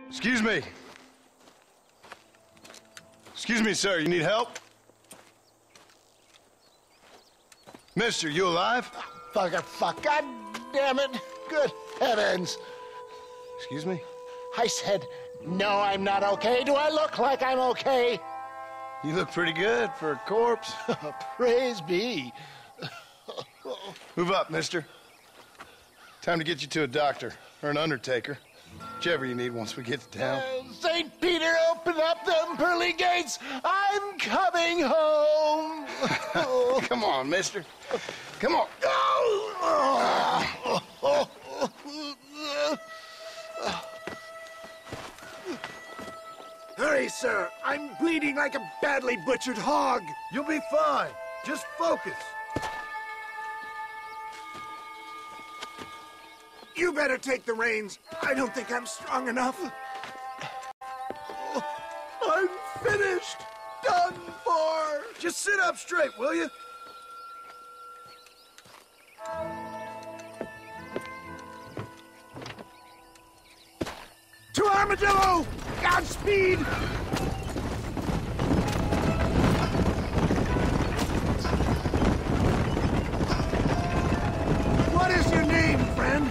Excuse me. Excuse me, sir. You need help? Mister, you alive? Fuck. God damn it. Good heavens. Excuse me? I said, no, I'm not okay. Do I look like I'm okay? You look pretty good for a corpse. Praise be. Move up, mister. Time to get you to a doctor or an undertaker. Whichever you need once we get to town. St. Peter, open up them pearly gates. I'm coming home. Come on, mister. Come on. Hurry, sir. I'm bleeding like a badly butchered hog. You'll be fine. Just focus. You better take the reins. I don't think I'm strong enough. I'm finished. Done for. Just sit up straight, will you? To Armadillo! Godspeed! What is your name, friend?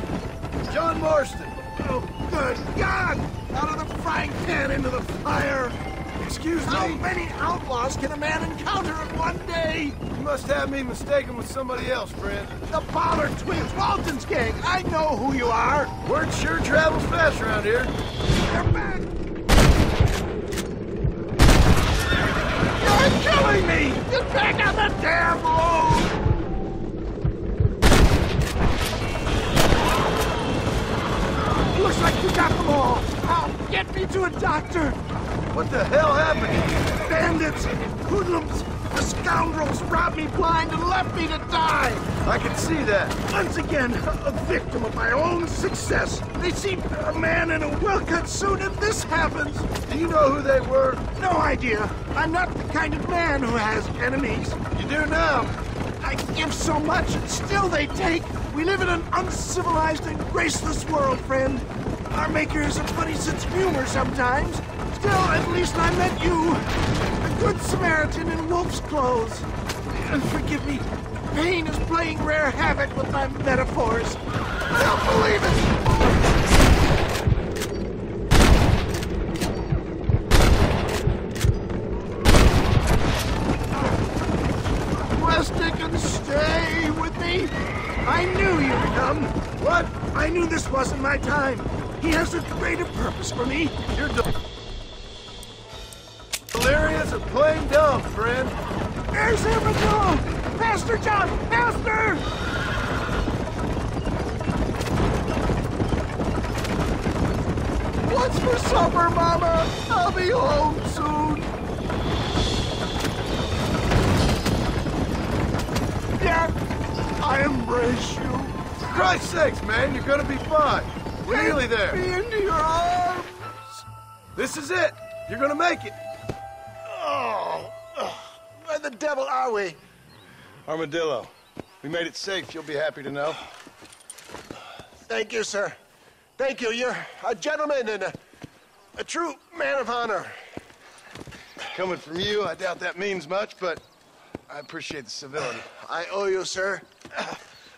John Marston. Oh, good God! Out of the frying pan into the fire! Excuse How me. many outlaws can a man encounter in one day? You must have me mistaken with somebody else, friend. The Pollard twins, Walton's gang. I know who you are. Word sure travels fast around here. They're back! You're killing me! Get back on the damn road! Looks like you got them all. Now, get me to a doctor. What the hell happened? Bandits, hoodlums, the scoundrels robbed me blind and left me to die. I can see that. Once again, a victim of my own success. They see a man in a well-cut suit and this happens. Do you know who they were? No idea. I'm not the kind of man who has enemies. You do now. I give so much and still they take. We live in an uncivilized and graceless world, friend. Our maker has a funny sense of humor sometimes. Still, at least I met you. A good Samaritan in wolf's clothes. And forgive me, pain is playing rare havoc with my metaphors. I don't believe it. West Dickens, stay with me. I knew you'd come. What? I knew this wasn't my time. He has a greater purpose for me. You're delirious and plain dumb, friend. There's Armadillo! Pastor John! Pastor! What's for supper, Mama? I'll be home soon. Yeah, I embrace you. For Christ's sakes, man, you're gonna be fine. We're nearly Take there. me into your arms. This is it. You're gonna make it. Where the devil are we? Armadillo, we made it safe. You'll be happy to know. Thank you, sir. Thank you. You're a gentleman and a true man of honor. Coming from you, I doubt that means much, but I appreciate the civility. I owe you, sir.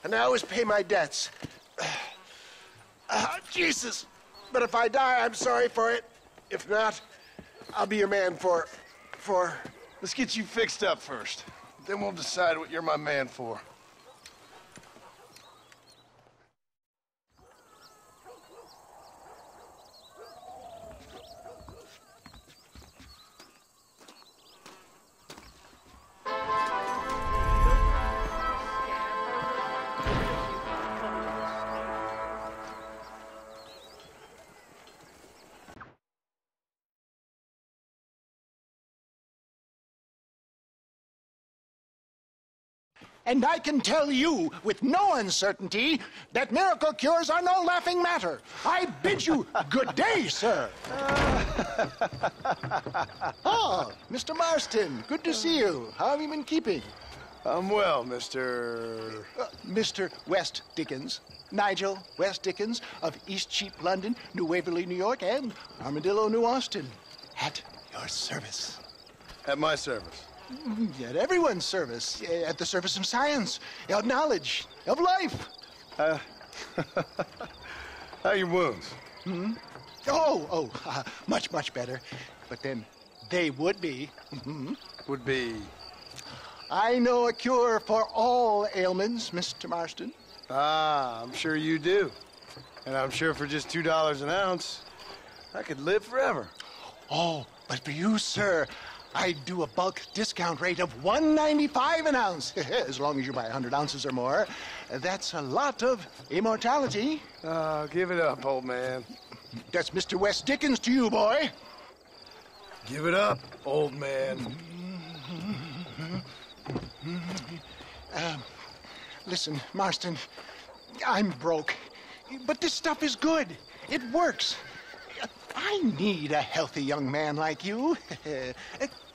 And I always pay my debts. Jesus. But if I die, I'm sorry for it. If not, I'll be your man for... Let's get you fixed up first. Then we'll decide what you're my man for. And I can tell you with no uncertainty that miracle cures are no laughing matter. I bid you good day, sir. Oh, Mr. Marston, good to see you. How have you been keeping? I'm well, Mr. Mr. West Dickens. Nigel West Dickens of East Cheap, London, New Waverly, New York, and Armadillo, New Austin. At your service. At my service. At everyone's service. At the service of science, of knowledge, of life. How are your wounds? Much, much better. But then they would be. Would be... I know a cure for all ailments, Mr. Marston. Ah, I'm sure you do. And I'm sure for just $2 an ounce, I could live forever. Oh, but for you, sir, I'd do a bulk discount rate of $1.95 an ounce, as long as you buy 100 ounces or more. That's a lot of immortality. Give it up, old man. That's Mr. West Dickens to you, boy. Give it up, old man. Listen, Marston, I'm broke, but this stuff is good. It works. I need a healthy young man like you.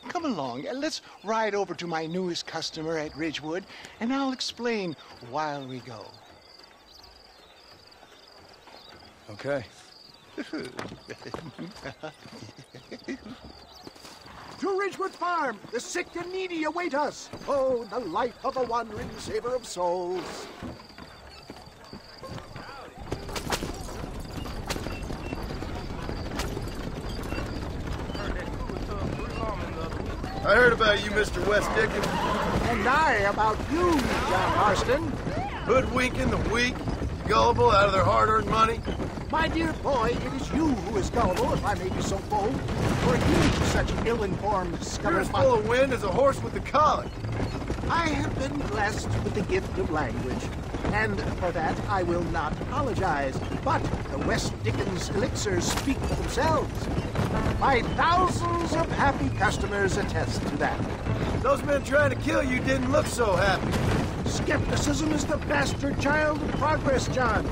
Come along, let's ride over to my newest customer at Ridgewood, and I'll explain while we go. Okay. To Ridgewood Farm, the sick and needy await us. Oh, the life of a wandering saver of souls. I heard about you, Mr. West Dickens. And I about you, John Marston. Hoodwinking the weak, gullible out of their hard-earned money. My dear boy, it is you who is gullible, if I may be so bold. For you, such ill-informed You're as scummer. full of wind as a horse with the colic. I have been blessed with the gift of language, and for that I will not apologize. But the West Dickens elixirs speak for themselves. My thousands of happy customers attest to that. Those men trying to kill you didn't look so happy. Skepticism is the bastard child of progress, John.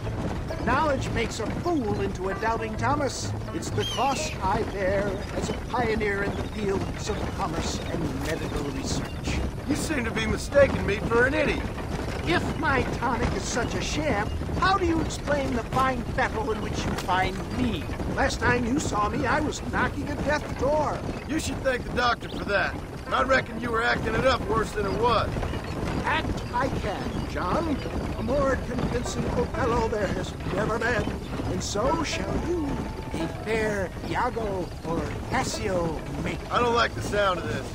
Knowledge makes a fool into a doubting Thomas. It's the cross I bear as a pioneer in the fields of commerce and medical research. You seem to be mistaking me for an idiot. If my tonic is such a sham, how do you explain the fine battle in which you find me? Last time you saw me, I was knocking at death's door. You should thank the doctor for that. I reckon you were acting it up worse than it was. Act I can, John. A more convincing Othello there has never been. And so shall you, a fair Iago or Cassio make. I don't like the sound of this.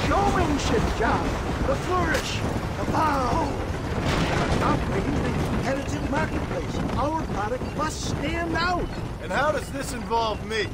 Showmanship, John. The flourish, the bow. Operating in a competitive marketplace, our product must stand out. And how does this involve me?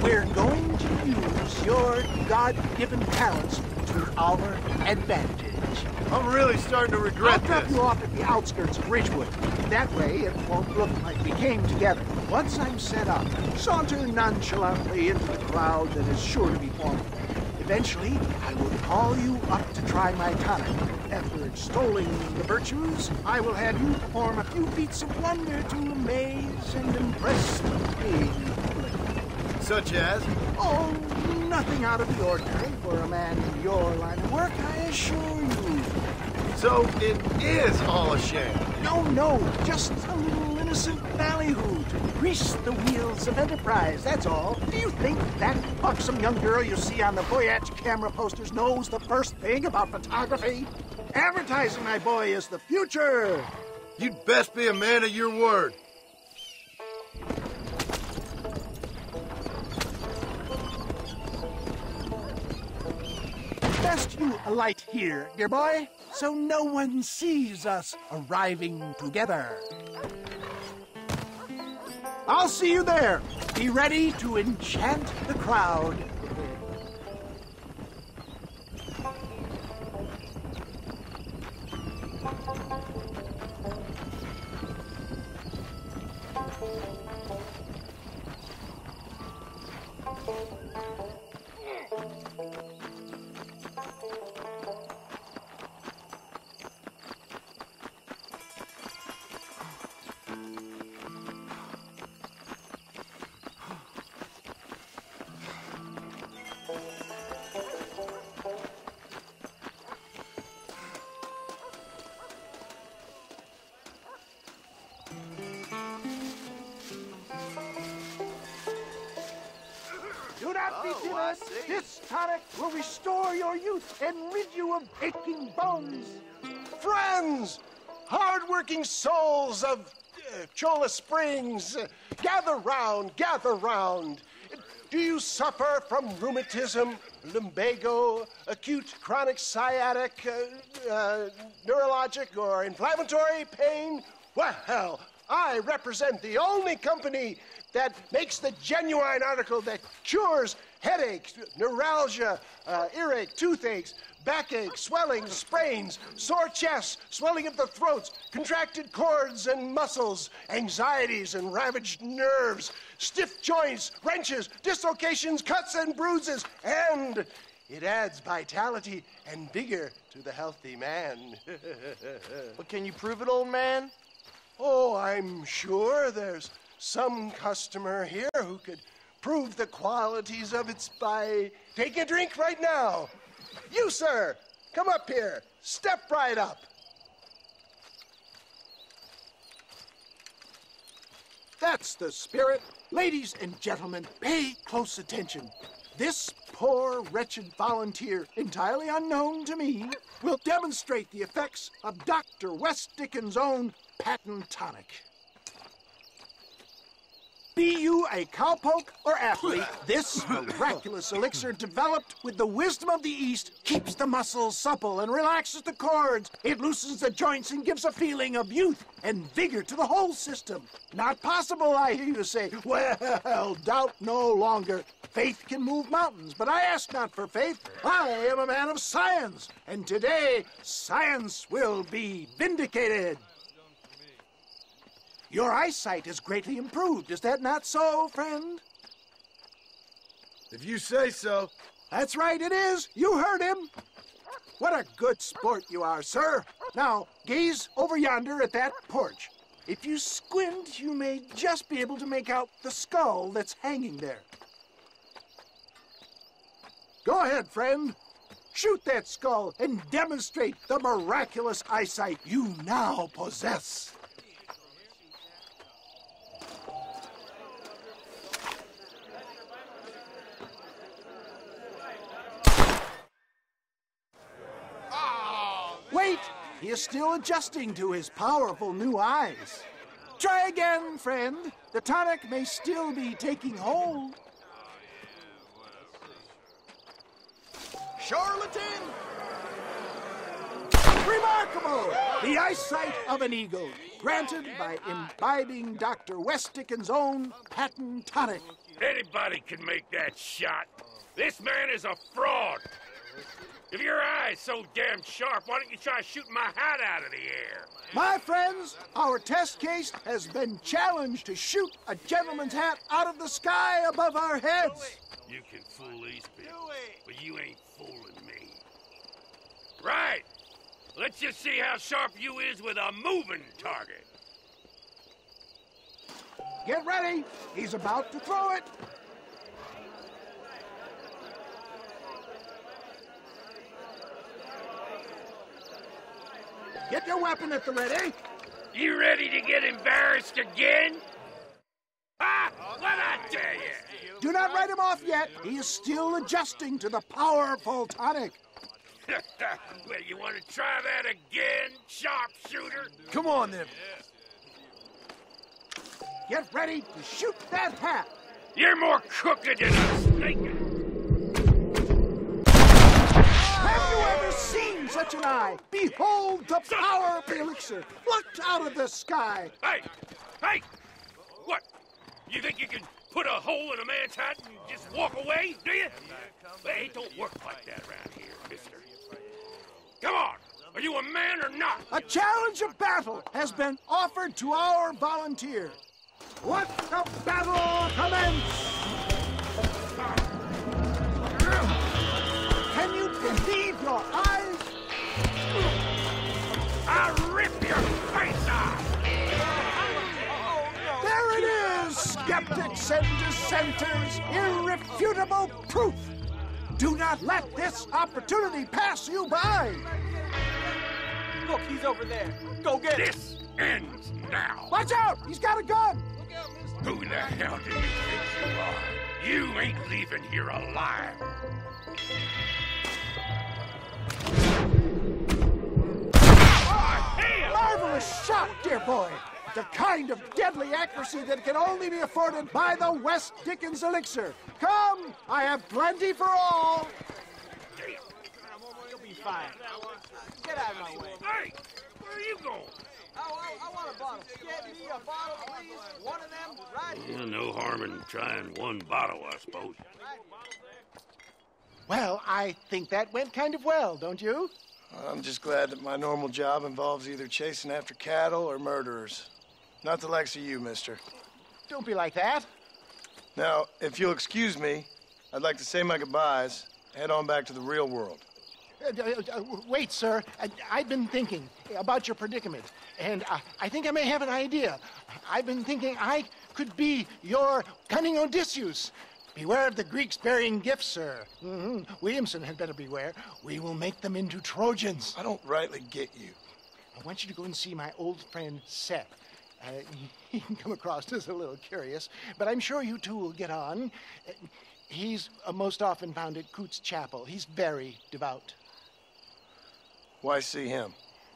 We're going to use your God-given talents to our advantage. I'm really starting to I'll regret drop this. you off at the outskirts of Ridgewood. That way, it won't look like we came together. Once I'm set up, saunter nonchalantly into the crowd that is sure to be forming. Eventually, I will call you up to try my tonic. After extolling the virtues, I will have you perform a few feats of wonder to amaze and impress the paying public. Such as? Oh, nothing out of the ordinary for a man in your line of work, I assure you. So it is all a sham. No, just a little innocent ballyhoo to grease the wheels of enterprise, that's all. Do you think that buxom young girl you see on the Voyage camera posters knows the first thing about photography? Advertising, my boy, is the future. You'd best be a man of your word. Best you alight here, dear boy, so no one sees us arriving together. I'll see you there. Be ready to enchant the crowd. not be timid. This tonic will restore your youth and rid you of aching bones. Friends, hard-working souls of Cholla Springs, gather round, gather round. Do you suffer from rheumatism, lumbago, acute chronic sciatic, neurologic, or inflammatory pain? Well, I represent the only company that makes the genuine article that cures headaches, neuralgia, earache, toothaches, backache, swelling, sprains, sore chests, swelling of the throats, contracted cords and muscles, anxieties and ravaged nerves, stiff joints, wrenches, dislocations, cuts and bruises, and it adds vitality and vigor to the healthy man. But can you prove it, old man? Oh, I'm sure there's some customer here who could prove the qualities of it by taking a drink right now. You, sir, come up here. Step right up. That's the spirit. Ladies and gentlemen, pay close attention. This poor, wretched volunteer, entirely unknown to me, will demonstrate the effects of Dr. West Dickens' own patent tonic. Be you a cowpoke or athlete, this miraculous elixir developed with the wisdom of the East keeps the muscles supple and relaxes the cords. It loosens the joints and gives a feeling of youth and vigor to the whole system. Not possible, I hear you say. Well, doubt no longer. Faith can move mountains, but I ask not for faith. I am a man of science, and today science will be vindicated. Your eyesight is greatly improved. Is that not so, friend? If you say so. That's right, it is. You heard him. What a good sport you are, sir. Now, gaze over yonder at that porch. If you squint, you may just be able to make out the skull that's hanging there. Go ahead, friend. Shoot that skull and demonstrate the miraculous eyesight you now possess. Wait! He is still adjusting to his powerful new eyes. Try again, friend. The tonic may still be taking hold. Charlatan! Remarkable! The eyesight of an eagle, granted by imbibing Dr. West Dickens' own patent tonic. Anybody can make that shot. This man is a fraud. If your eye's so damn sharp, why don't you try shooting my hat out of the air? My friends, our test case has been challenged to shoot a gentleman's hat out of the sky above our heads. You can fool these people, but you ain't fooling me. Right. Let's just see how sharp you is with a moving target. Get ready. He's about to throw it. Get your weapon at the ready. You ready to get embarrassed again? Ah, what'd I tell you? Do not write him off yet. He is still adjusting to the powerful tonic. Well, you want to try that again, sharpshooter? Come on, then. Get ready to shoot that hat. You're more crooked than a snake. Have you ever seen such an eye? Behold the power of the elixir, plucked out of the sky. Hey! Hey! What? You think you can put a hole in a man's hat and just walk away, do you? Well, it don't work like that around here, mister. Come on! Are you a man or not? A challenge of battle has been offered to our volunteer. Let the battle commence! Can you believe your eyes? I'll rip your face off! There it is, skeptics and dissenters, irrefutable proof. Do not let this opportunity pass you by. Look, he's over there. Go get him. This ends now. Watch out, he's got a gun. Who the hell do you think you are? You ain't leaving here alive. Marvelous shot, dear boy. The kind of deadly accuracy that can only be afforded by the West Dickens elixir. Come, I have plenty for all. You'll be fine. Get out of my way. Hey, where are you going? I want a bottle. Get me a bottle, please. One of them, right here. Yeah, no harm in trying one bottle, I suppose. Well, I think that went kind of well, don't you? I'm just glad that my normal job involves either chasing after cattle or murderers. Not the likes of you, mister. Don't be like that. Now, if you'll excuse me, I'd like to say my goodbyes, head on back to the real world. Wait, sir. I've been thinking about your predicament, and I think I may have an idea. I've been thinking I could be your cunning Odysseus. Beware of the Greeks bearing gifts, sir. Williamson had better beware. We will make them into Trojans. I don't rightly get you. I want you to go and see my old friend Seth. He can come across as a little curious, but I'm sure you two will get on. He's most often found at Coots Chapel. He's very devout. Why see him?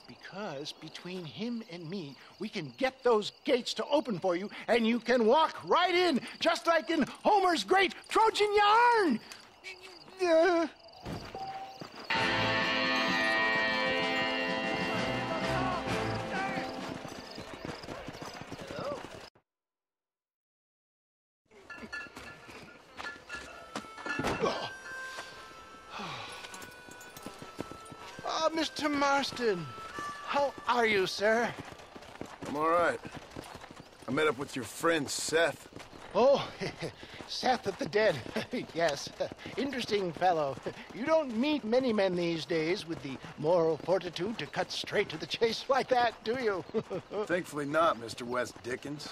Because between him and me, we can get those gates to open for you, and you can walk right in, just like in Homer's great Trojan yarn. Oh, Mr. Marston. How are you, sir? I'm all right. I met up with your friend, Seth. Oh, Seth of the Dead. Yes, interesting fellow. You don't meet many men these days with the moral fortitude to cut straight to the chase like that, do you? Thankfully not, Mr. West Dickens.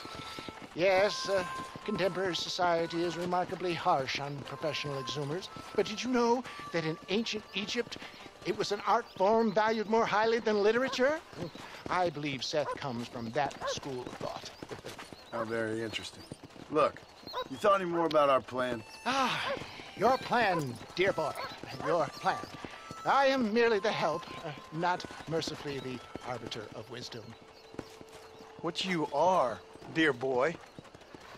Yes, contemporary society is remarkably harsh on professional exhumers. But did you know that in ancient Egypt, it was an art form valued more highly than literature? I believe Seth comes from that school of thought. How very interesting. Look, you thought any more about our plan? Your plan, dear boy, your plan. I am merely the help, not mercifully the arbiter of wisdom. What you are, dear boy,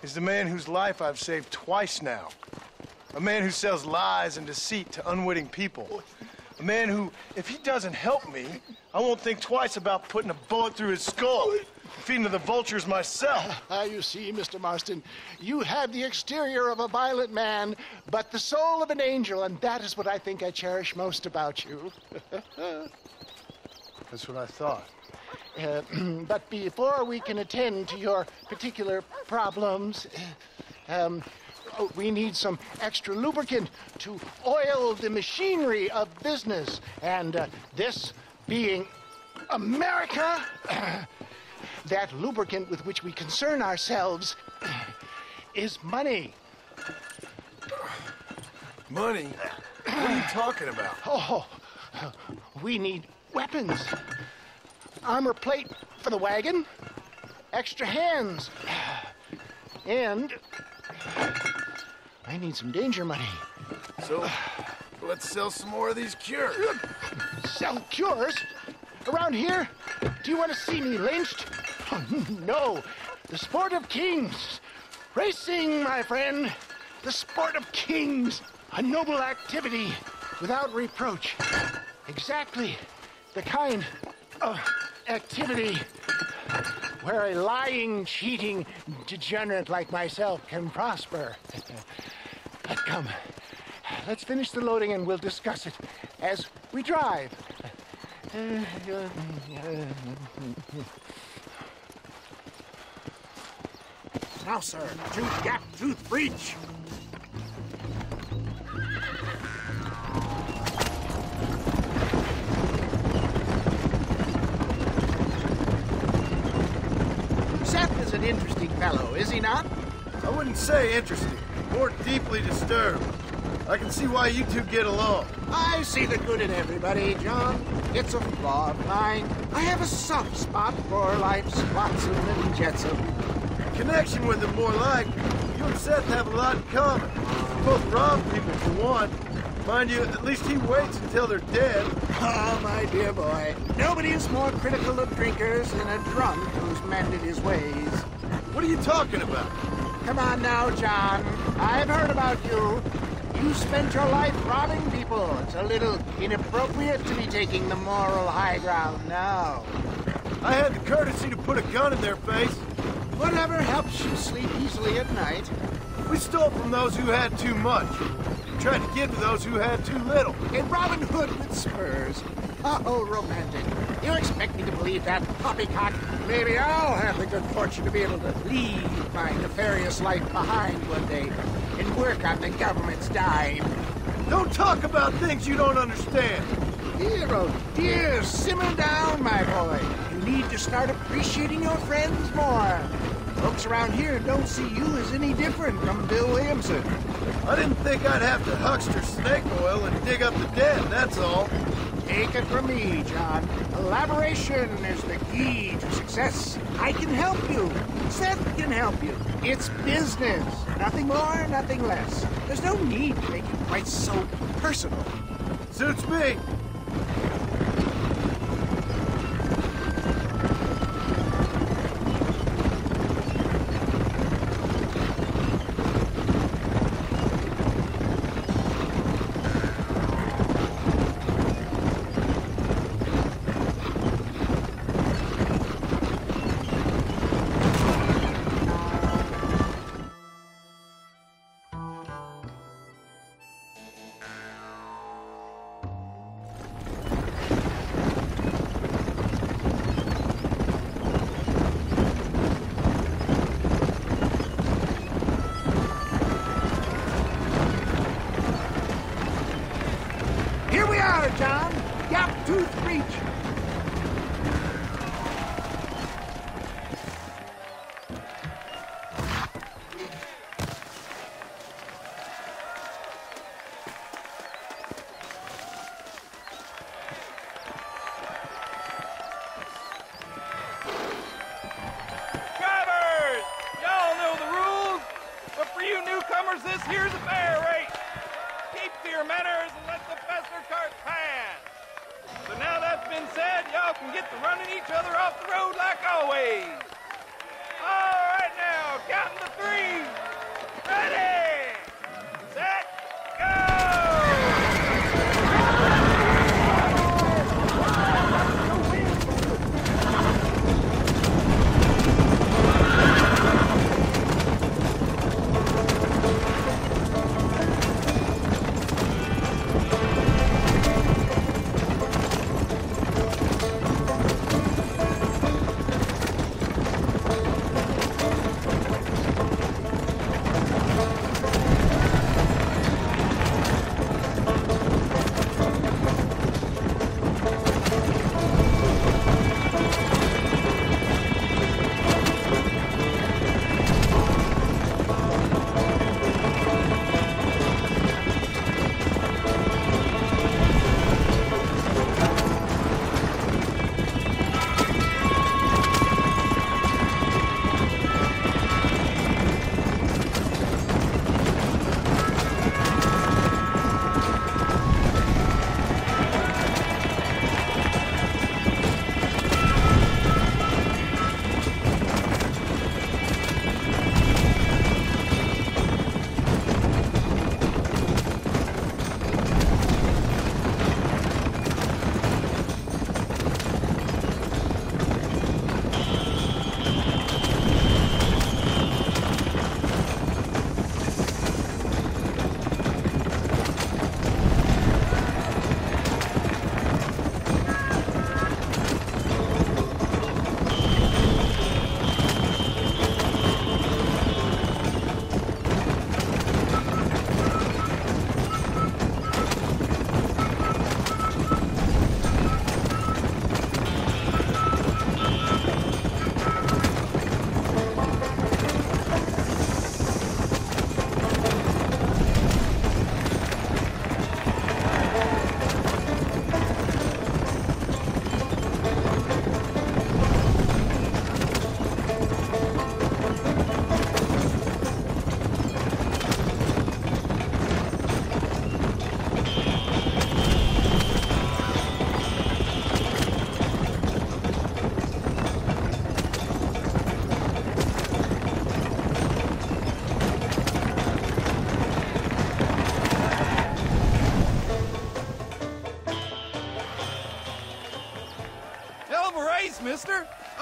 is the man whose life I've saved twice now. A man who sells lies and deceit to unwitting people. A man who, if he doesn't help me, I won't think twice about putting a bullet through his skull, feeding to the vultures myself. You see, Mr. Marston, you have the exterior of a violent man, but the soul of an angel, and that is what I think I cherish most about you. That's what I thought. But before we can attend to your particular problems, we need some extra lubricant to oil the machinery of business. And this being America, that lubricant with which we concern ourselves is money. Money? What are you talking about? Oh, we need weapons. Armor plate for the wagon, extra hands, and I need some danger money. So, let's sell some more of these cures. Sell cures? Around here? Do you want to see me lynched? Oh, no. The sport of kings. Racing, my friend. The sport of kings. A noble activity without reproach. Exactly the kind of activity where a lying, cheating degenerate like myself can prosper. Come, let's finish the loading and we'll discuss it as we drive. Now, sir, tooth gap, tooth breach. Seth is an interesting fellow, is he not? I wouldn't say interesting, more deeply disturbed. I can see why you two get along. I see the good in everybody, John. It's a flaw of mine. I have a soft spot for life's flotsam and jetsam. Connection with him more like, you you and Seth have a lot in common. You both rob people for one. Mind you, at least he waits until they're dead. Oh, my dear boy. Nobody is more critical of drinkers than a drunk who's mended his ways. What are you talking about? Come on now, John. I've heard about you. You spent your life robbing people. It's a little inappropriate to be taking the moral high ground now. I had the courtesy to put a gun in their face. Whatever helps you sleep easily at night. We stole from those who had too much. Tried to give to those who had too little. A Robin Hood with spurs. Oh, romantic. You expect me to believe that poppycock? Maybe I'll have the good fortune to be able to leave my nefarious life behind one day and work on the government's dime. Don't talk about things you don't understand. Dear, oh dear, simmer down, my boy. You need to start appreciating your friends more. Folks around here don't see you as any different from Bill Williamson. I didn't think I'd have to huckster snake oil and dig up the dead, that's all. Take it from me, John. Collaboration is the key to success. I can help you. Seth can help you. It's business. Nothing more, nothing less. There's no need to make it quite so personal. Suits me. John. Gap tooth reach. Drivers! Y'all know the rules, but for you newcomers, this here's a fair race. Keep to your manners and let the faster cart pass. So now that's been said, y'all can get to running each other off the road like always. All right now, counting to three. Ready, set, go!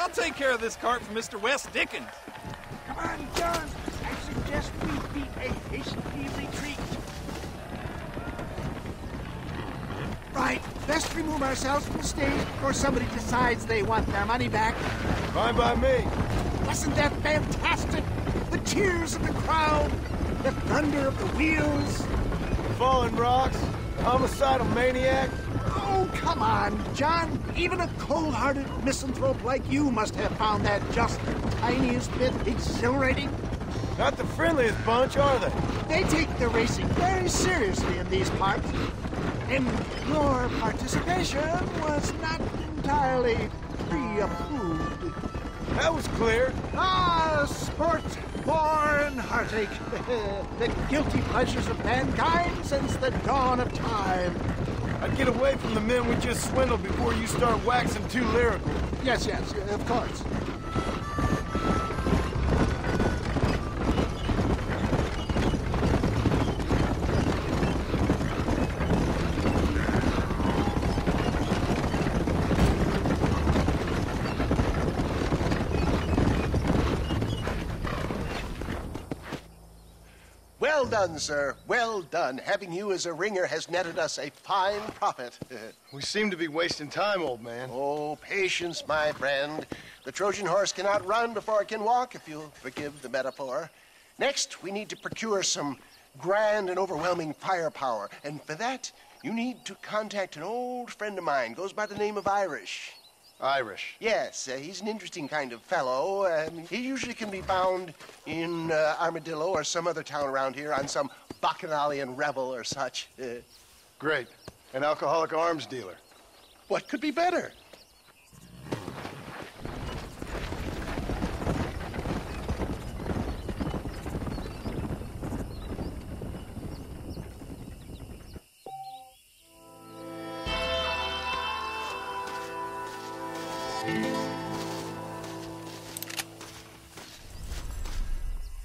I'll take care of this cart for Mr. West Dickens. Come on, John. I suggest we beat a hasty retreat. Right, best remove ourselves from the stage before somebody decides they want their money back. Fine by me. Wasn't that fantastic? The cheers of the crowd, the thunder of the wheels. The falling rocks, the homicidal maniac. Oh, come on, John. Even a cold-hearted misanthrope like you must have found that just the tiniest bit exhilarating. Not the friendliest bunch, are they? They take the racing very seriously in these parts. And your participation was not entirely pre-approved. That was clear. Ah, sport, war, and heartache. The guilty pleasures of mankind since the dawn of time. I'd get away from the men we just swindled before you start waxing too lyrical. Yes, of course. Well done, sir. Well done. Having you as a ringer has netted us a fine profit. We seem to be wasting time, old man. Oh, patience, my friend. The Trojan horse cannot run before it can walk, if you'll forgive the metaphor. Next, we need to procure some grand and overwhelming firepower. And for that, you need to contact an old friend of mine. Goes by the name of Irish. Irish. Yes, he's an interesting kind of fellow. He usually can be found in Armadillo or some other town around here on some bacchanalian revel or such. Great. An alcoholic arms dealer. What could be better?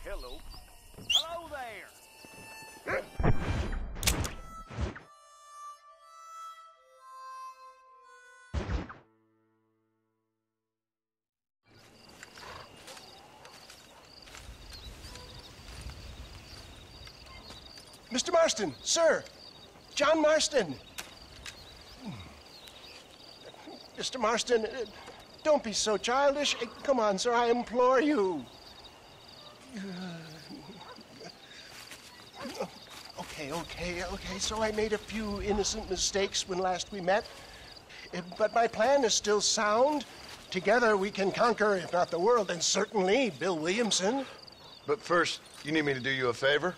Hello there. Mr. Marston, sir. John Marston. Mr. Marston, don't be so childish. Come on, sir, I implore you. Okay. So I made a few innocent mistakes when last we met. But my plan is still sound. Together we can conquer, if not the world, then certainly Bill Williamson. But first, you need me to do you a favor?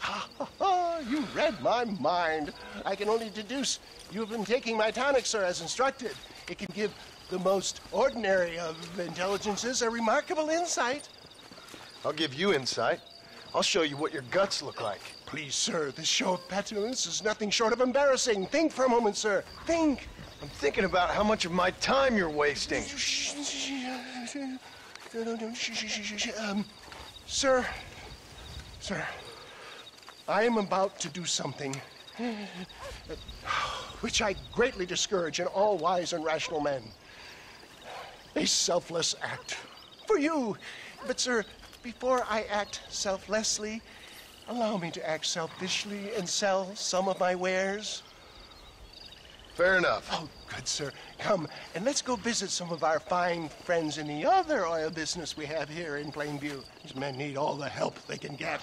You read my mind. I can only deduce you have been taking my tonic, sir, as instructed. It can give the most ordinary of intelligences a remarkable insight. I'll give you insight. I'll show you what your guts look like. Please, sir, this show of petulance is nothing short of embarrassing. Think for a moment, sir. Think. I'm thinking about how much of my time you're wasting. Sir, I am about to do something which I greatly discourage in all wise and rational men. A selfless act for you. But, sir, before I act selflessly, allow me to act selfishly and sell some of my wares. Fair enough. Oh, good, sir. Come, and let's go visit some of our fine friends in the other oil business we have here in Plainview. These men need all the help they can get.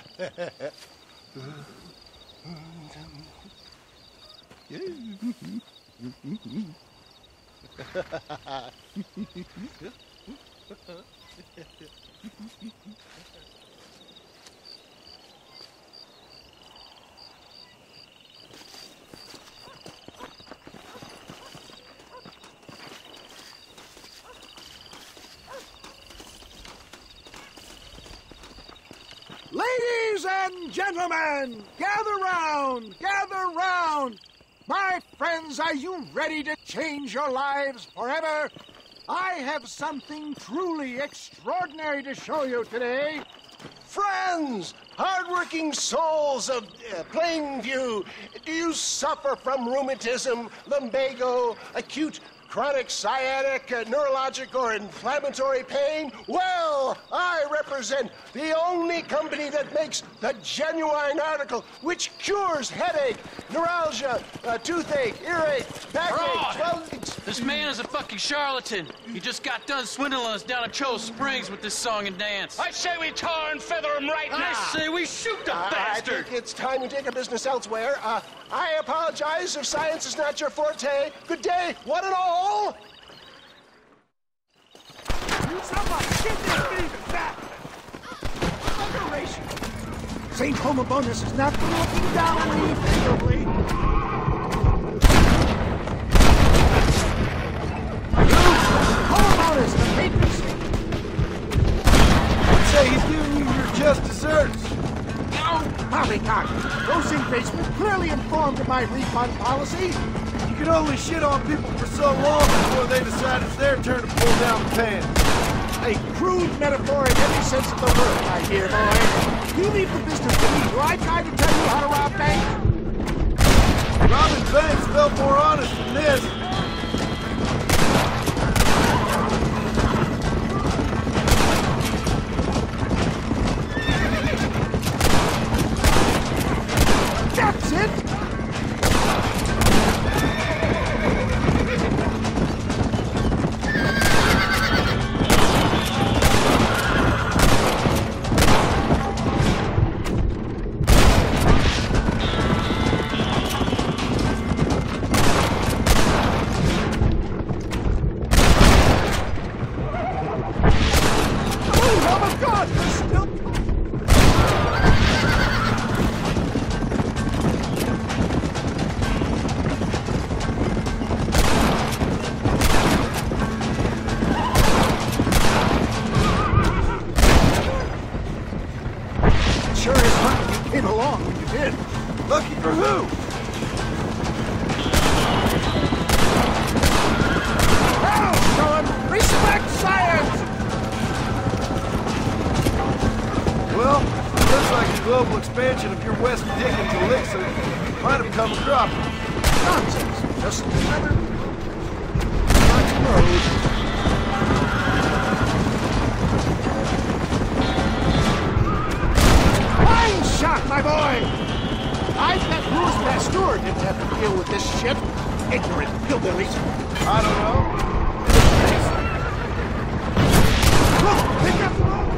Ladies and gentlemen, gather round, gather round. My friends, are you ready to change your lives forever? I have something truly extraordinary to show you today. Friends, hardworking souls of Plainview, do you suffer from rheumatism, lumbago, acute Chronic sciatic, neurologic, or inflammatory pain? Well, I represent the only company that makes the genuine article which cures headache, neuralgia, toothache, earache, backache, swellings. This man is a fucking charlatan. He just got done swindling us down at Cholla Springs with this song and dance. I say we tar and feather him right now. I say we shoot the I bastard. think it's time you take your business elsewhere. I apologize if science is not your forte. Good day, one and all. Somebody get this thing back! Liberation! St. Homobonus is not looking down on you favorably. Homobonus, the papacy! I'd say he's giving you your just desserts. No, poppycock! Those inmates were clearly informed of my refund policy. You can only shit on people for so long before they decide it's their turn to pull down the pants. A crude metaphor in every sense of the word, my dear boy. You leave the business to me, or I try to tell you how to rob banks. Robbing banks felt more honest than this. That's it! Oh my God! They're still... Sure is lucky you came along when you did. Lucky for who? Now, Sean, respect science! Well, it looks like the global expansion of your West Dickens elixir might have come a cropper. Nonsense. Just another rocky road. Fine shot, my boy! I bet Louis Pasteur didn't have to deal with this shit. Ignorant hillbillies. I don't know. Look, pick up the road!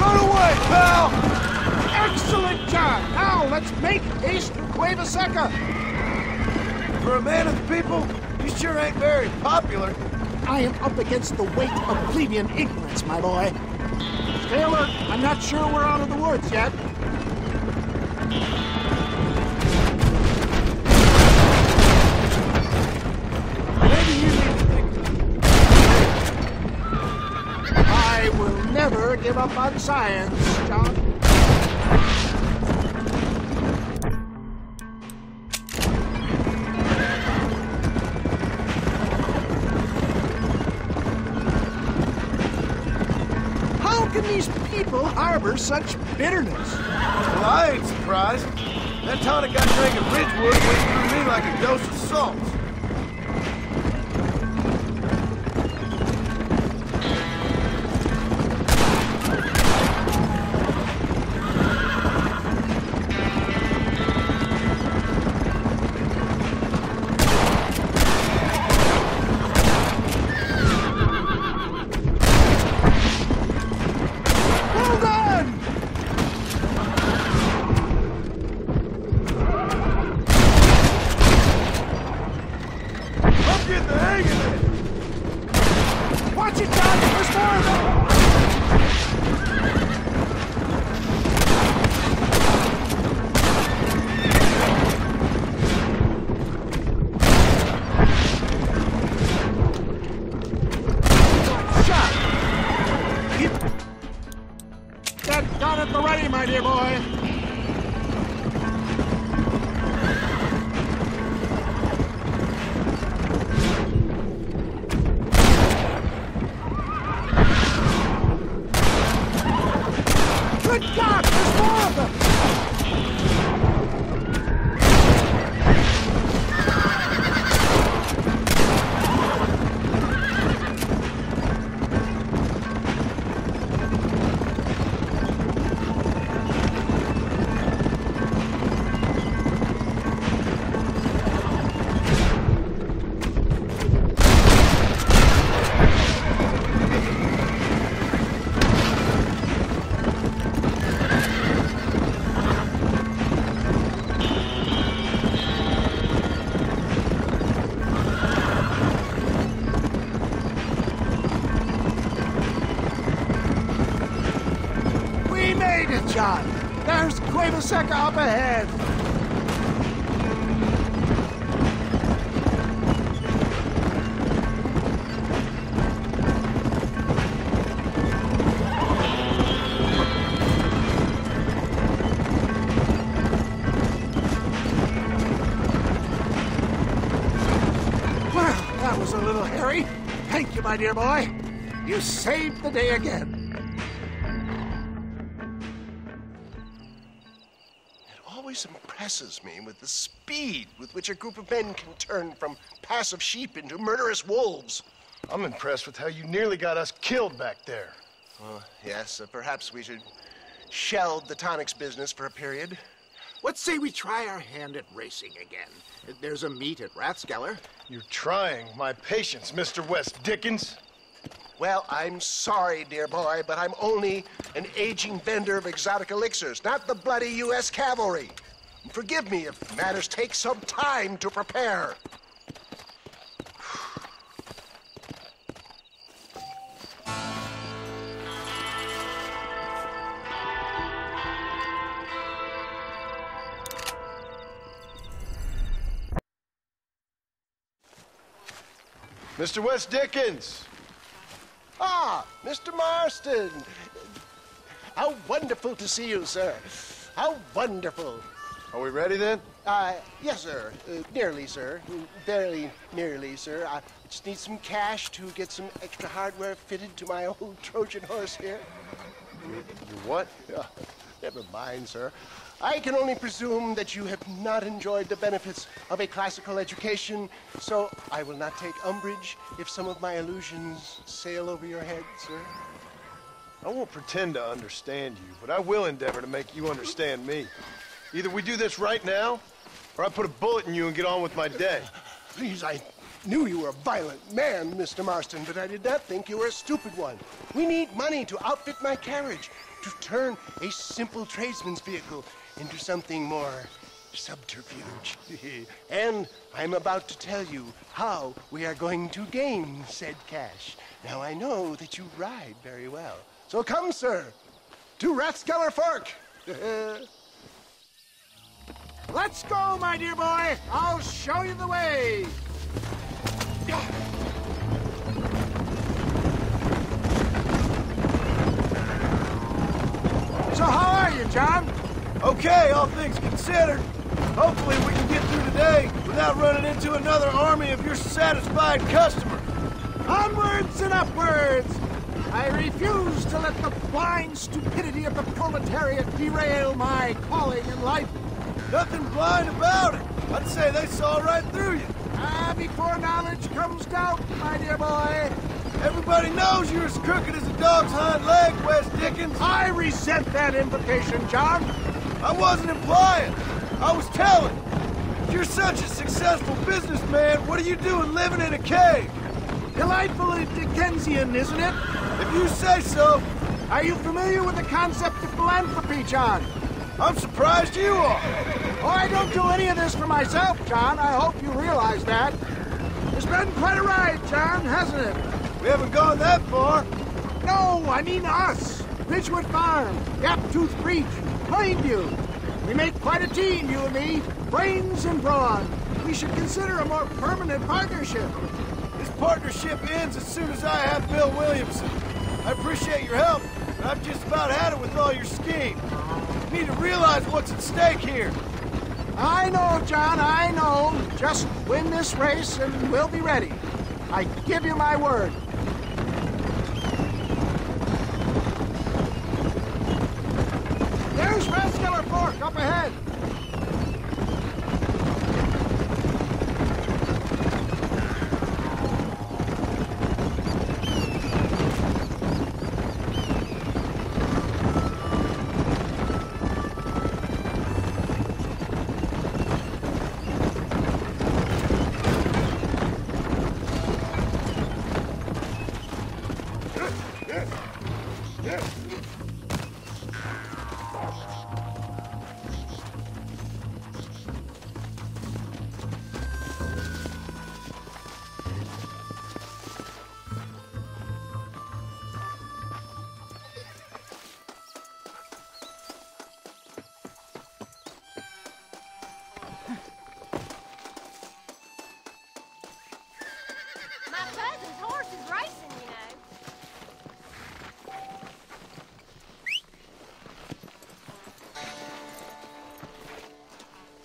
Run away, pal! Excellent job! Now let's make haste to Cueva Seca. For a man of the people, you sure ain't very popular. I am up against the weight of plebeian ignorance, my boy. Stay alert. I'm not sure we're out of the woods yet. Maybe you need to think. I will never give up on science, John. How can these people harbor such bitterness? Well, I ain't surprised. That tonic I drank at Ridgewood went through me like a dose of salt. Well done! I'm getting the hang of it. Watch it, John! There's more of them! Shot! Keep that gun at the ready, my dear boy! Good God! There's more of them! John. There's Cueva Seca up ahead. Well, that was a little hairy. Thank you, my dear boy. You saved the day again. Always impresses me with the speed with which a group of men can turn from passive sheep into murderous wolves. I'm impressed with how you nearly got us killed back there. Yes, perhaps we should shelve the tonics business for a period. Let's say we try our hand at racing again. There's a meet at Rathskeller. You're trying my patience, Mr. West Dickens. Well, I'm sorry, dear boy, but I'm only an aging vendor of exotic elixirs, not the bloody U.S. cavalry. Forgive me if matters take some time to prepare. Mr. West Dickens! Ah, Mr. Marston. How wonderful to see you, sir. How wonderful. Are we ready then? Yes, sir. Nearly, sir. Very nearly, sir. I just need some cash to get some extra hardware fitted to my old Trojan horse here. You what? Never mind, sir. I can only presume that you have not enjoyed the benefits of a classical education, so I will not take umbrage if some of my allusions sail over your head, sir. I won't pretend to understand you, but I will endeavor to make you understand me. Either we do this right now, or I put a bullet in you and get on with my day. Please, I knew you were a violent man, Mr. Marston, but I did not think you were a stupid one. We need money to outfit my carriage, to turn a simple tradesman's vehicle into something more subterfuge. And I'm about to tell you how we are going to gain said cash. Now, I know that you ride very well. So come, sir, to Rathskeller Fork. Let's go, my dear boy. I'll show you the way. So how are you, John? Okay, all things considered. Hopefully we can get through today without running into another army of your satisfied customers. Onwards and upwards. I refuse to let the blind stupidity of the proletariat derail my calling in life. Nothing blind about it. I'd say they saw right through you. Before knowledge comes doubt, my dear boy. Everybody knows you're as crooked as a dog's hind leg, West Dickens. I resent that invitation, John. I wasn't implying. I was telling. If you're such a successful businessman, what are you doing living in a cave? Delightfully Dickensian, isn't it? If you say so. Are you familiar with the concept of philanthropy, John? I'm surprised you are. Oh, I don't do any of this for myself, John. I hope you realize that. It's been quite a ride, John, hasn't it? We haven't gone that far. No, I mean us. Ridgewood Farm, Gaptooth Breach, Plainview. We make quite a team, you and me. Brains and brawn. We should consider a more permanent partnership. This partnership ends as soon as I have Bill Williamson. I appreciate your help, but I've just about had it with all your schemes. You need to realize what's at stake here. I know, John, I know. Just win this race and we'll be ready. I give you my word. There's Rathskeller Fork up ahead. My cousin's horse is racing, you know.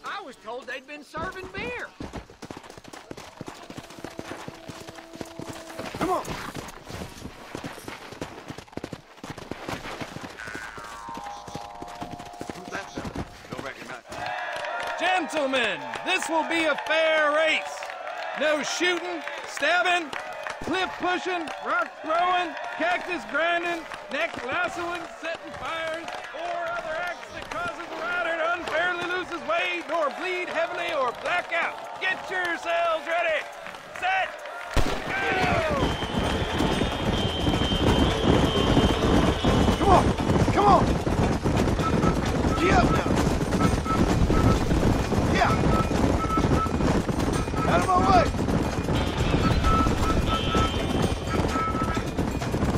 I was told they'd been serving beer. Come on. Who's that fella? Don't recognize him. Gentlemen, this will be a fair race. No shooting, stabbing, cliff pushing, rock throwing, cactus grinding, neck lassoing, setting fires, or other acts that causes the rider to unfairly lose his way, nor bleed heavily or black out. Get yourselves ready. Set. Go! Come on. Come on. Gee up now. Yeah. Out of my way.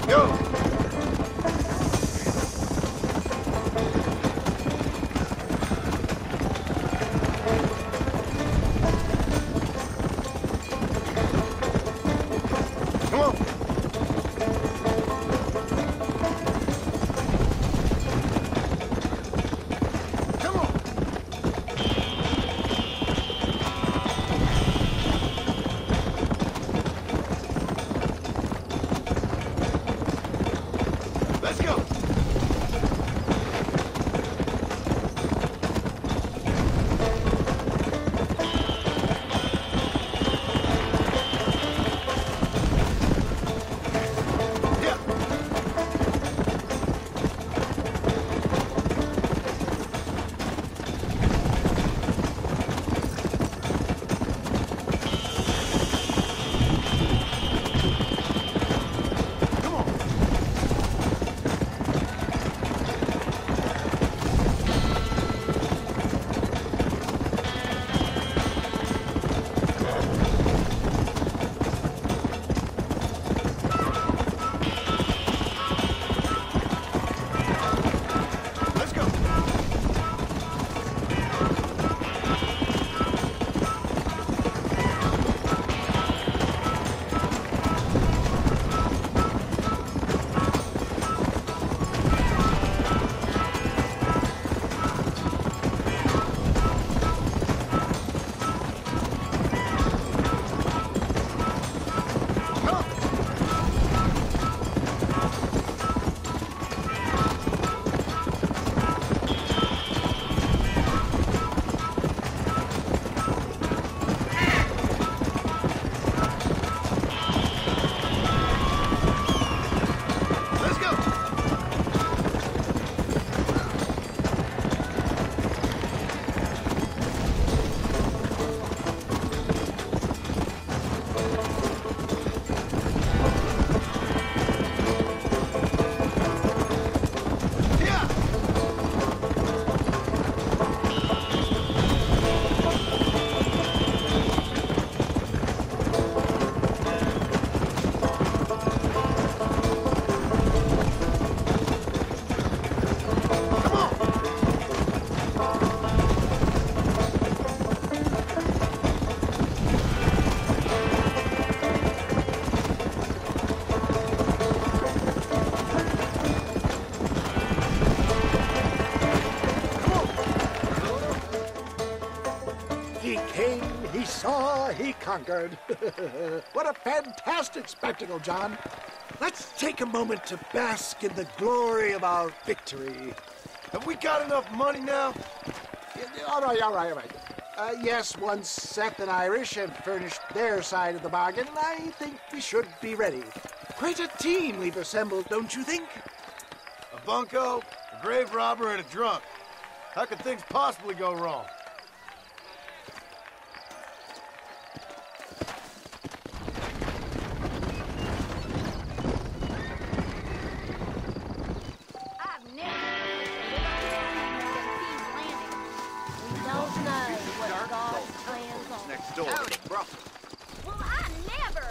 Go. Come on. Come on. Let's go. Yeah. Come on. Let's go. Come on. Let's go. Yeah. Come on. He came, he saw, he conquered. What a fantastic spectacle, John. Let's take a moment to bask in the glory of our victory. Have we got enough money now? All right. Yes, once Seth and Irish have furnished their side of the bargain, I think we should be ready. Quite a team we've assembled, don't you think? A bunco, a grave robber, and a drunk. How could things possibly go wrong? I've never we don't know what God's plans are. Next door. Howdy, bro. Well, I never.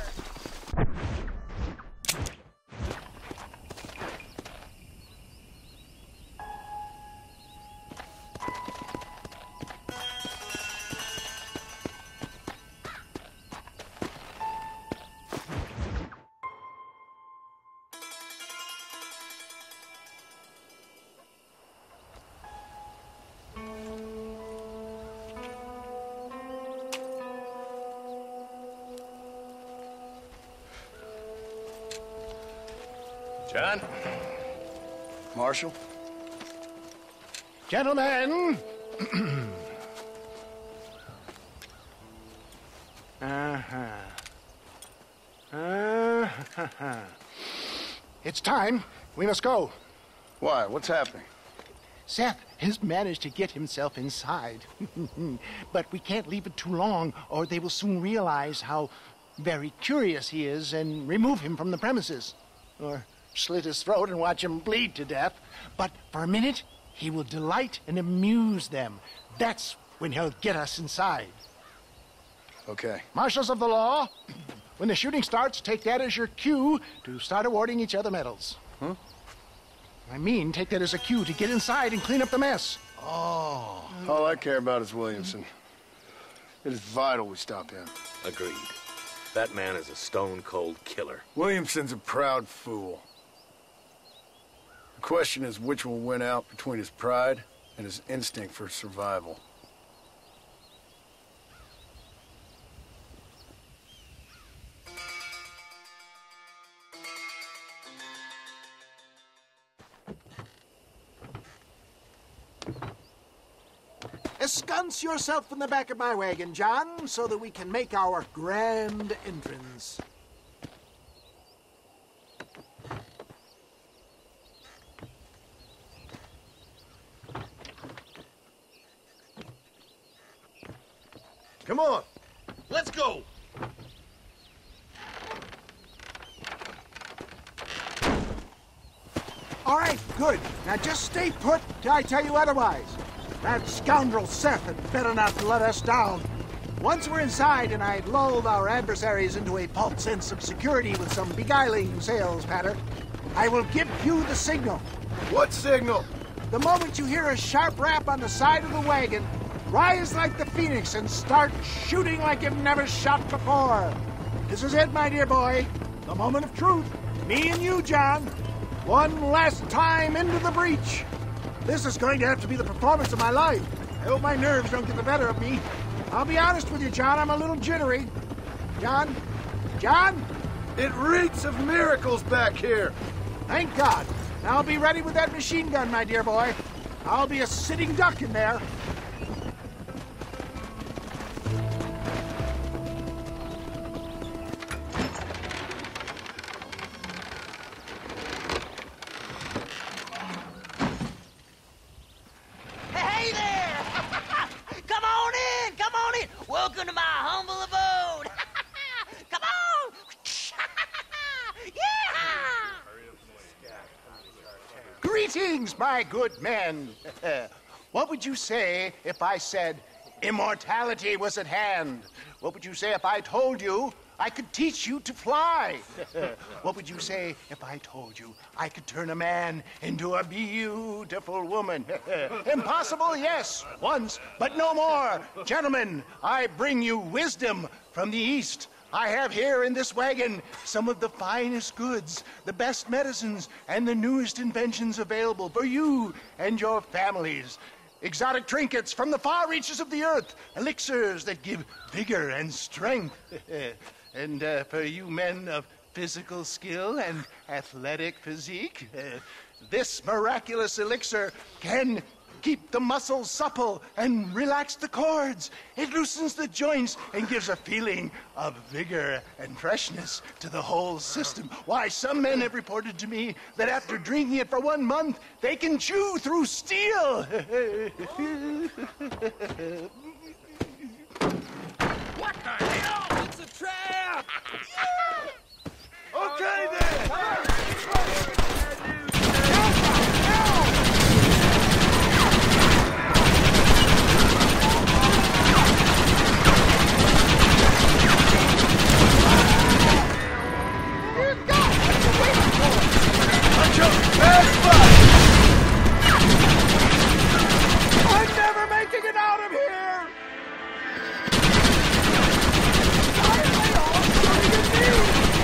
John? Marshal? Gentlemen. It's time. We must go. Why? What's happening? Seth has managed to get himself inside. But we can't leave it too long, or they will soon realize how very curious he is and remove him from the premises. Or slit his throat and watch him bleed to death. But for a minute, he will delight and amuse them. That's when he'll get us inside. Okay. Marshals of the law, when the shooting starts, take that as your cue to start awarding each other medals. Huh? I mean, take that as a cue to get inside and clean up the mess. Oh. All I care about is Williamson. It is vital we stop him. Agreed. That man is a stone-cold killer. Williamson's a proud fool. The question is which will win out between his pride and his instinct for survival. Ensconce yourself in the back of my wagon, John, so that we can make our grand entrance. Come on. Let's go. All right, good. Now just stay put till I tell you otherwise. That scoundrel Seth had better not let us down. Once we're inside and I'd lulled our adversaries into a false sense of security with some beguiling sales patter, I will give you the signal. What signal? The moment you hear a sharp rap on the side of the wagon, rise like the phoenix and start shooting like you've never shot before. This is it, my dear boy. The moment of truth. Me and you, John. One last time into the breach. This is going to have to be the performance of my life. I hope my nerves don't get the better of me. I'll be honest with you, John, I'm a little jittery. John? John? It reeks of miracles back here. Thank God. Now I'll be ready with that machine gun, my dear boy. I'll be a sitting duck in there. Hey there! Come on in! Come on in! Welcome to my humble abode! Come on! Yeah! Greetings, my good men. What would you say if I said immortality was at hand? What would you say if I told you I could teach you to fly? What would you say if I told you I could turn a man into a beautiful woman? Impossible, yes, once, but no more. Gentlemen, I bring you wisdom from the East. I have here in this wagon some of the finest goods, the best medicines, and the newest inventions available for you and your families. Exotic trinkets from the far reaches of the earth, elixirs that give vigor and strength. And for you men of physical skill and athletic physique, this miraculous elixir can keep the muscles supple and relax the cords. It loosens the joints and gives a feeling of vigor and freshness to the whole system. Why, some men have reported to me that after drinking it for 1 month, they can chew through steel. What the hell? It's a trap! Okay, then. I'm never making it out of here! Why are they all shooting at me?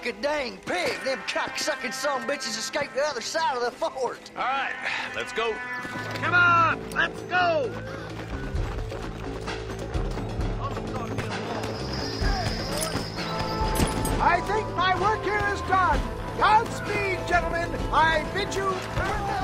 like a dang pig. Them cocksucking son bitches escaped the other side of the fort. All right, let's go. Come on, let's go! I think my work here is done. Godspeed, gentlemen. I bid you farewell.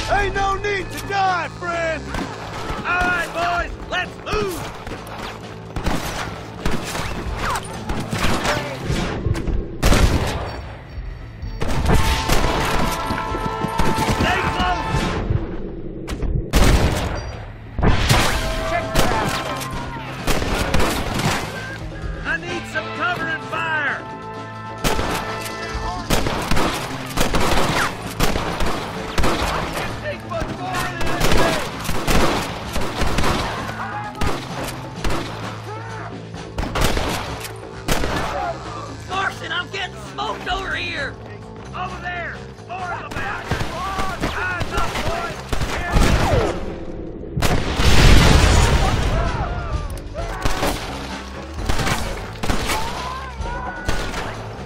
Ain't no need to die, friend! All right, boys, let's move! Stay close! Check that out. I need some cover and fire! Take much more than this. Marson, I'm getting smoked over here. Over there! More of them out! Eyes up, boys!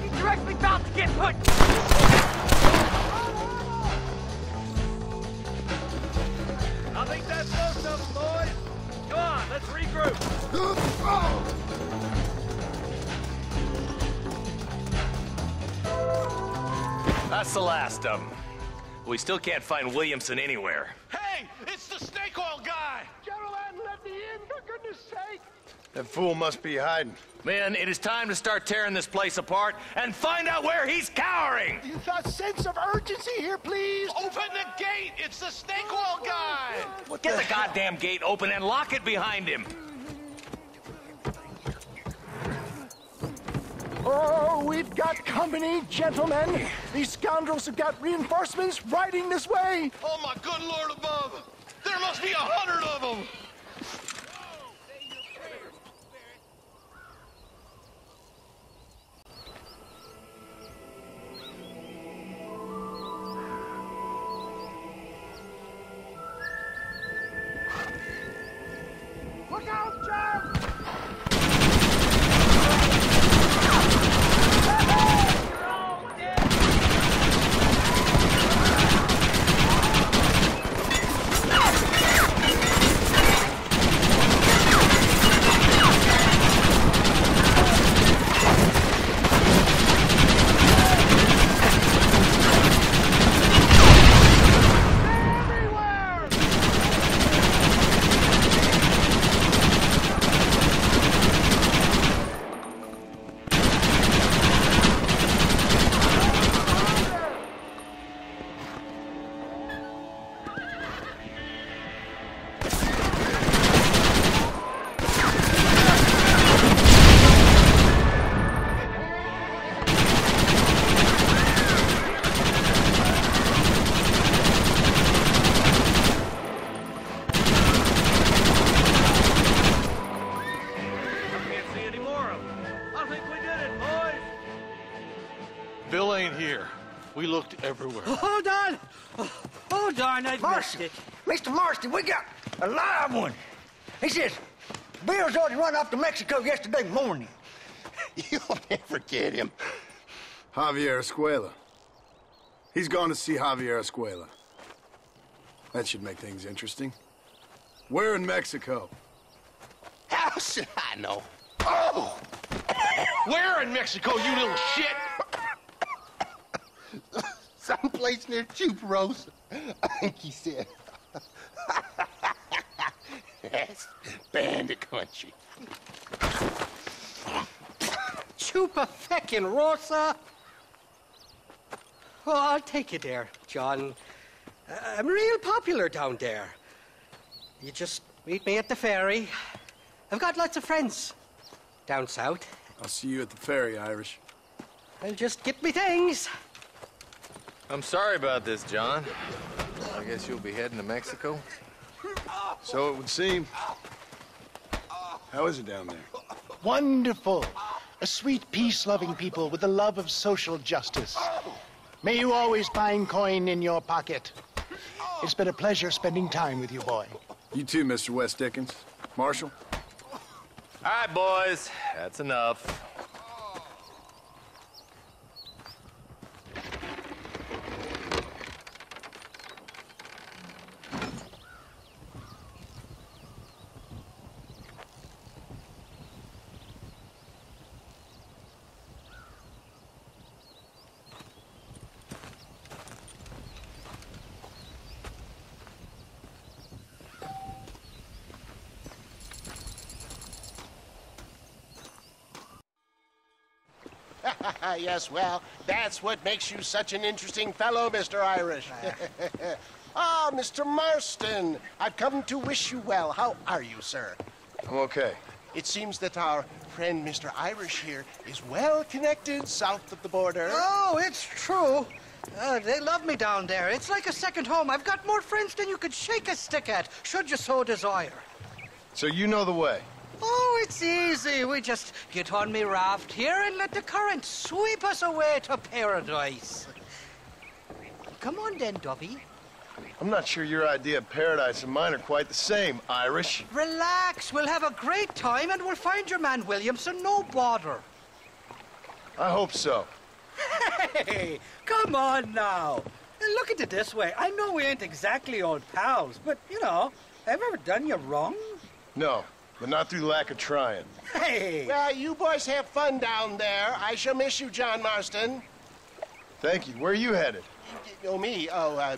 He's directly about to get put. I think that's most of them, boys. Come on, let's regroup. That's the last of them. We still can't find Williamson anywhere. Hey, it's the snake oil guy! Gentlemen, let me in, for goodness sake. That fool must be hiding. Men, it is time to start tearing this place apart and find out where he's cowering! A sense of urgency here, please. Open the gate! It's the snake oil guy! Get the goddamn gate open and lock it behind him! Oh, we've got company, gentlemen. These scoundrels have got reinforcements riding this way. Oh my good lord above! There must be 100 of them! Look out, Jeff! Bill ain't here. We looked everywhere. Hold on! Oh, darn, I missed Marston, it. Mr. Marston, we got a live one. He says, Bill's already run off to Mexico yesterday morning. You'll never get him. Javier Escuela. He's gone to see Javier Escuela. That should make things interesting. Where in Mexico? How should I know? Oh! Where in Mexico, you little shit? Someplace near Chuparosa. I think he said. That's bandit country. Chupa feckin' Rosa. Oh, I'll take you there, John. I'm real popular down there. You just meet me at the ferry. I've got lots of friends down south. I'll see you at the ferry, Irish. I'll just get me things. I'm sorry about this, John. I guess you'll be heading to Mexico? So it would seem. How is it down there? Wonderful. A sweet, peace-loving people with the love of social justice. May you always find coin in your pocket. It's been a pleasure spending time with you, boy. You too, Mr. West Dickens. Marshal? All right, boys. That's enough. Yes, well, that's what makes you such an interesting fellow, Mr. Irish. Ah, Mr. Marston, I've come to wish you well. How are you, sir? I'm okay. It seems that our friend Mr. Irish here is well connected south of the border. Oh, it's true. They love me down there. It's like a second home. I've got more friends than you could shake a stick at, should you so desire. So you know the way? Oh, it's easy. We just get on me raft here and let the current sweep us away to paradise. Come on then, Dubby. I'm not sure your idea of paradise and mine are quite the same, Irish. Relax. We'll have a great time and we'll find your man Williamson, no bother. I hope so. Hey, come on now. Look at it this way. I know we ain't exactly old pals, but, you know, have I ever done you wrong? No, but not through lack of trying. Hey! Well, you boys have fun down there. I shall miss you, John Marston. Thank you. Where are you headed? Oh, me? Oh,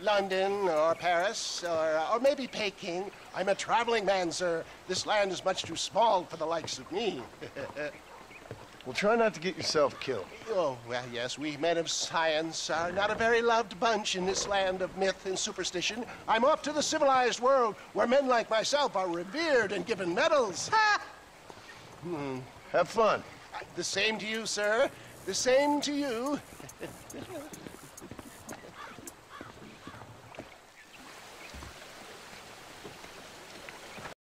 London or Paris or maybe Peking. I'm a traveling man, sir. This land is much too small for the likes of me. Well, try not to get yourself killed. Oh, well, yes, we men of science are not a very loved bunch in this land of myth and superstition. I'm off to the civilized world where men like myself are revered and given medals. Ha! Have fun. The same to you, sir. The same to you.